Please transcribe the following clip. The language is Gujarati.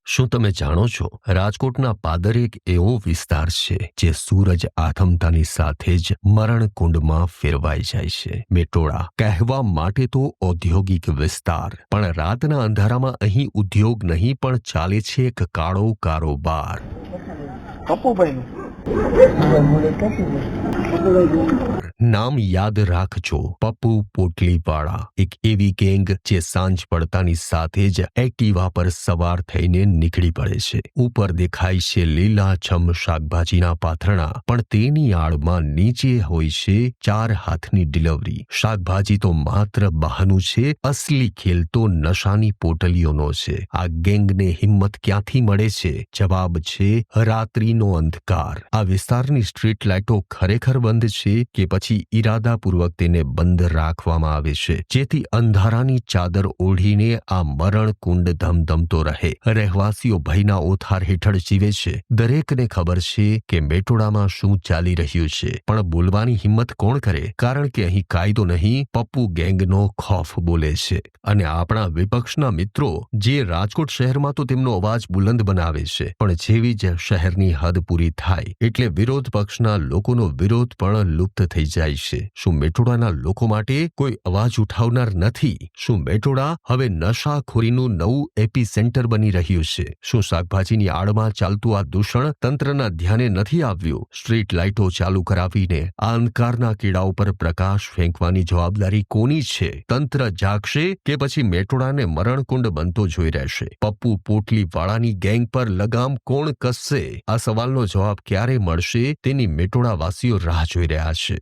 શું તમે જાણો છો રાજકોટના પાદર એક એવો વિસ્તાર છે જે સૂરજ આથમતાની સાથે જ મરણકુંડમાં ફેરવાઈ જાય છે? મેટોડા કહેવા માટે તો ઔદ્યોગિક વિસ્તાર, પણ રાતના અંધારામાં અહીં ઉદ્યોગ નહીં પણ ચાલે છે એક કાળો કારોબાર. નામ યાદ રાખજો, પપ્પુ પોટલીવાળા. એક એવી ગેંગ જે સાંજ પડતાની સાથે જ એક્ટિવા પર સવાર થઈને નીકળી પડે છે. ઉપર દેખાય છે લીલાછમ શાકભાજીના પાથરણા, પણ તેની આડમાં નીચે હોય છે 4 હાથની ડિલિવરી. શાકભાજી તો માત્ર બહાનું છે, અસલી ખેલ તો નશાની પોટલીઓનો છે. આ ગેંગને હિંમત ક્યાંથી મળે છે? જવાબ છે રાત્રિનો અંધકાર. આ વિસ્તારની સ્ટ્રીટ લાઇટો ખરેખર બંધ છે કે પછી ઈરાદાપૂર્વક તેને બંધ રાખવામાં આવે છે, જેથી અંધારાની ચાદર ઓઢીને આ મરણકુંડ ધમધમતો રહે? રહેવાસીઓ ભયના ઓથાર હેઠળ જીવે છે. દરેકને ખબર છે કે મેટોડામાં શું ચાલી રહ્યું છે, પણ બોલવાની હિંમત કોણ કરે? કારણ કે અહીં કાયદો નહીં, પપ્પુ ગેંગનો ખોફ બોલે છે. અને આપણા વિપક્ષના મિત્રો જે રાજકોટ શહેરમાં તો તેમનો અવાજ બુલંદ બનાવે છે, પણ જેવી જ શહેરની હદ પૂરી થાય એટલે વિરોધ પક્ષના લોકોનો વિરોધ પણ લુપ્ત થઈ જાય છે. શું મેટોડાના લોકો માટે કોઈ અવાજ ઉઠાવનાર નથી? શું મેટોડા હવે નશાખોરીનું નવું એપી સેન્ટર બની રહ્યું છે? શું શાકભાજીની આડમાં ચાલતું આ દૂષણ તંત્રના ધ્યાને નથી આવ્યું? સ્ટ્રીટ લાઇટો ચાલુ કરાવીને આ અંધકારના કીડા ઉપર પ્રકાશ ફેંકવાની જવાબદારી કોની છે? તંત્ર જાગશે કે પછી મેટોડાને મરણકુંડ બનતો જોઈ રહેશે? પપ્પુ પોટલીવાળાની ગેંગ પર લગામ કોણ કસશે? આ સવાલનો જવાબ ક્યારે મળશે તેની મેટોડા વાસીઓ રાહ જોઈ રહ્યા છે.